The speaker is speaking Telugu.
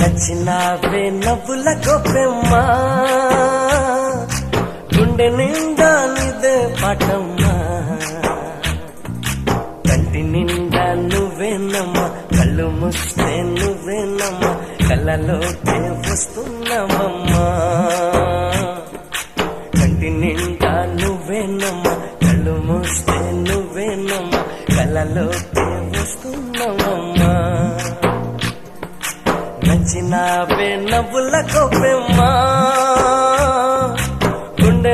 నచ్చినావే నవ్వుల గొప్పెమ్మా గుండె నిండా నీదే పాటమ్మా కంటి నిండా నువ్వేనమ్మా కళ్ళు మూస్తే నువ్వేనమ్మా కళ్ళలోకే వస్తున్నావమ్మా కంటి నిండా నువ్వేనమ్మా కళ్ళు మూస్తే నువ్వేనమ్మా కళ్ళలోకే వస్తున్నావమ్మా నచ్చినావే నవ్వుల గొప్పెమ్మా గుండె